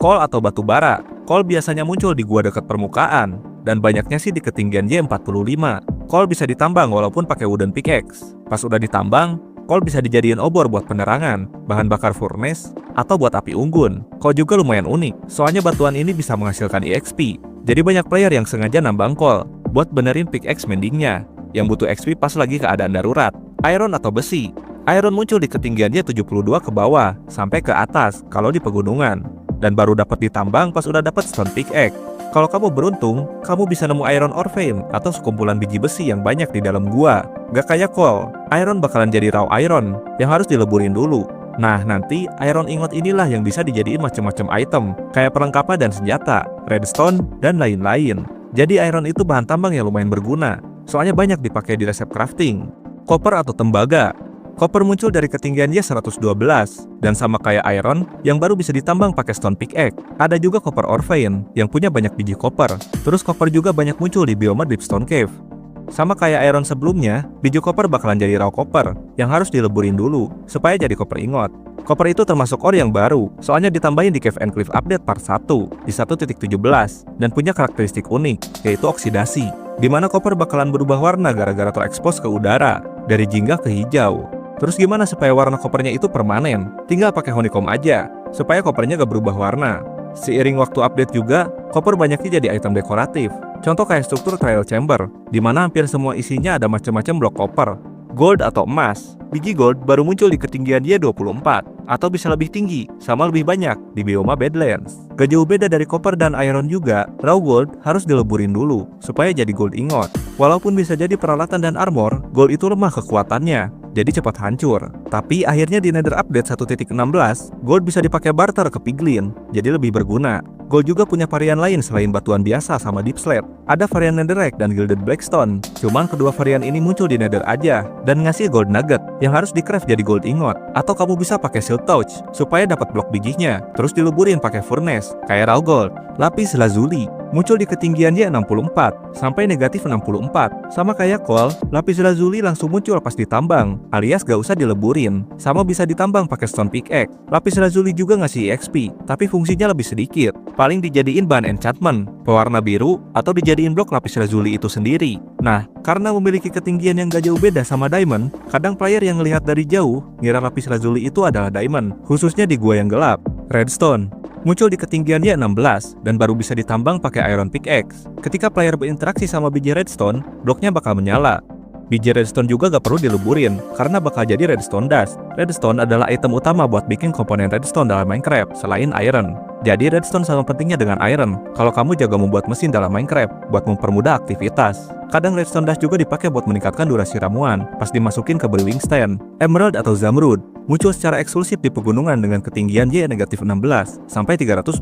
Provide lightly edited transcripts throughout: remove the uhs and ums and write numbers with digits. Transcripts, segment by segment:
Coal atau batu bara. Coal biasanya muncul di gua dekat permukaan, dan banyaknya sih di ketinggian Y45. Coal bisa ditambang walaupun pakai wooden pickaxe. Pas udah ditambang, coal bisa dijadiin obor buat penerangan, bahan bakar furnace, atau buat api unggun. Coal juga lumayan unik, soalnya batuan ini bisa menghasilkan EXP. Jadi banyak player yang sengaja nambang coal buat benerin pickaxe mendingnya, yang butuh XP pas lagi keadaan darurat. Iron atau besi. Iron muncul di ketinggiannya 72 ke bawah, sampai ke atas kalau di pegunungan. Dan baru dapat ditambang pas udah dapat stone pickaxe. Kalau kamu beruntung, kamu bisa nemu iron ore vein atau sekumpulan biji besi yang banyak di dalam gua. Gak kayak coal, iron bakalan jadi raw iron yang harus dileburin dulu. Nah, nanti iron ingot inilah yang bisa dijadiin macam-macam item, kayak perlengkapan dan senjata, redstone, dan lain-lain. Jadi iron itu bahan tambang yang lumayan berguna, soalnya banyak dipakai di resep crafting. Copper atau tembaga. Copper muncul dari ketinggian Y112, dan sama kayak iron yang baru bisa ditambang pakai stone pickaxe. Ada juga copper ore vein yang punya banyak biji copper. Terus copper juga banyak muncul di bioma Deepstone Cave. Sama kayak iron sebelumnya, biji copper bakalan jadi raw copper yang harus dileburin dulu supaya jadi copper ingot. Copper itu termasuk ore yang baru, soalnya ditambahin di Cave and Cliff Update part 1 di 1.17 dan punya karakteristik unik, yaitu oksidasi, di mana copper bakalan berubah warna gara-gara terekspos ke udara, dari jingga ke hijau. Terus gimana supaya warna kopernya itu permanen? Tinggal pakai honeycomb aja, supaya kopernya gak berubah warna. Seiring waktu update juga, koper banyaknya jadi item dekoratif. Contoh kayak struktur trial chamber, di mana hampir semua isinya ada macam-macam blok koper. Gold atau emas. Biji gold baru muncul di ketinggian Y24, atau bisa lebih tinggi, sama lebih banyak, di bioma Badlands. Gak jauh beda dari copper dan iron juga, raw gold harus dileburin dulu, supaya jadi gold ingot. Walaupun bisa jadi peralatan dan armor, gold itu lemah kekuatannya, jadi cepat hancur. Tapi akhirnya di Nether Update 1.16, gold bisa dipakai barter ke piglin, jadi lebih berguna. Gold juga punya varian lain selain batuan biasa sama deep slate. Ada varian netherrack dan gilded blackstone. Cuman kedua varian ini muncul di nether aja dan ngasih gold nugget yang harus di-craft jadi gold ingot. Atau kamu bisa pakai silk touch supaya dapat blok bijinya, terus dileburin pakai furnace kayak raw gold. Lapis lazuli muncul di ketinggian Y64 sampai negatif 64. Sama kayak coal, lapis lazuli langsung muncul pas ditambang, alias gak usah dileburin. Sama bisa ditambang pakai stone pickaxe. Lapis lazuli juga ngasih EXP, tapi fungsinya lebih sedikit. Paling dijadiin bahan enchantment, pewarna biru, atau dijadiin blok lapis lazuli itu sendiri. Nah, karena memiliki ketinggian yang gak jauh beda sama diamond, kadang player yang ngelihat dari jauh ngira lapis lazuli itu adalah diamond, khususnya di gua yang gelap. Redstone muncul di ketinggian Y16 dan baru bisa ditambang pakai iron pickaxe. Ketika player berinteraksi sama biji redstone, bloknya bakal menyala. Biji redstone juga gak perlu dileburin, karena bakal jadi redstone dust. Redstone adalah item utama buat bikin komponen redstone dalam Minecraft, selain iron. Jadi redstone sama pentingnya dengan iron, kalau kamu jago membuat mesin dalam Minecraft, buat mempermudah aktivitas. Kadang redstone dust juga dipakai buat meningkatkan durasi ramuan, pas dimasukin ke brewing stand. Emerald atau zamrud muncul secara eksklusif di pegunungan dengan ketinggian Y-16 sampai 320.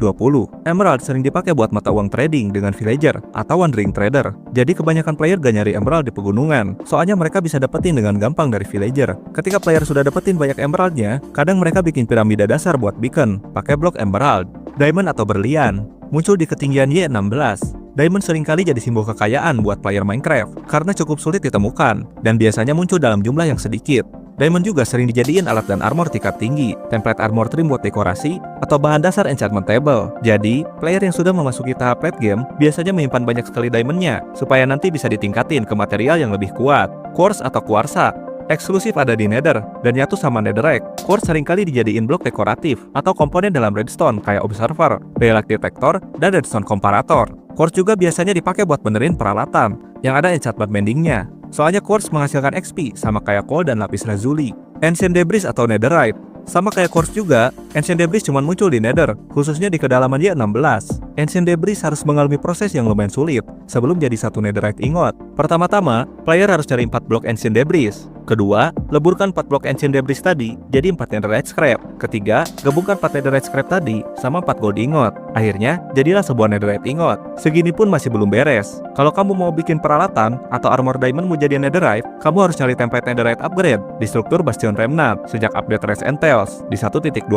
Emerald sering dipakai buat mata uang trading dengan villager atau wandering trader. Jadi kebanyakan player gak nyari emerald di pegunungan, soalnya mereka bisa dapetin dengan gampang dari villager. Ketika player sudah dapetin banyak emeraldnya, kadang mereka bikin piramida dasar buat beacon, pakai blok emerald. Diamond atau berlian muncul di ketinggian Y-16. Diamond seringkali jadi simbol kekayaan buat player Minecraft karena cukup sulit ditemukan dan biasanya muncul dalam jumlah yang sedikit. Diamond juga sering dijadiin alat dan armor tingkat tinggi, template armor trim buat dekorasi, atau bahan dasar enchantment table. Jadi, player yang sudah memasuki tahap late game biasanya menyimpan banyak sekali diamondnya supaya nanti bisa ditingkatin ke material yang lebih kuat. Quartz atau kuarsa eksklusif ada di Nether dan nyatu sama netherrack. Quartz seringkali dijadiin blok dekoratif atau komponen dalam redstone kayak observer, daylight detector, dan redstone comparator. Quartz juga biasanya dipakai buat benerin peralatan yang ada enchantment mendingnya. Soalnya quartz menghasilkan XP sama kayak coal dan lapis lazuli. Ancient debris atau netherite sama kayak quartz juga, ancient debris cuma muncul di nether, khususnya di kedalaman Y16. Ancient debris harus mengalami proses yang lumayan sulit sebelum jadi satu netherite ingot. Pertama-tama, player harus cari 4 blok ancient debris. Kedua, leburkan 4 blok ancient debris tadi jadi 4 netherite scrap. Ketiga, gabungkan 4 netherite scrap tadi sama 4 gold ingot. Akhirnya, jadilah sebuah netherite ingot. Segini pun masih belum beres. Kalau kamu mau bikin peralatan atau armor diamondmu jadi netherite, kamu harus cari template netherite upgrade di struktur Bastion Remnant sejak update Res and Tales di 1.20.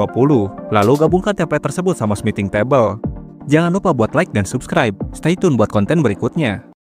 Lalu gabungkan template tersebut sama smithing table. Jangan lupa buat like dan subscribe. Stay tune buat konten berikutnya.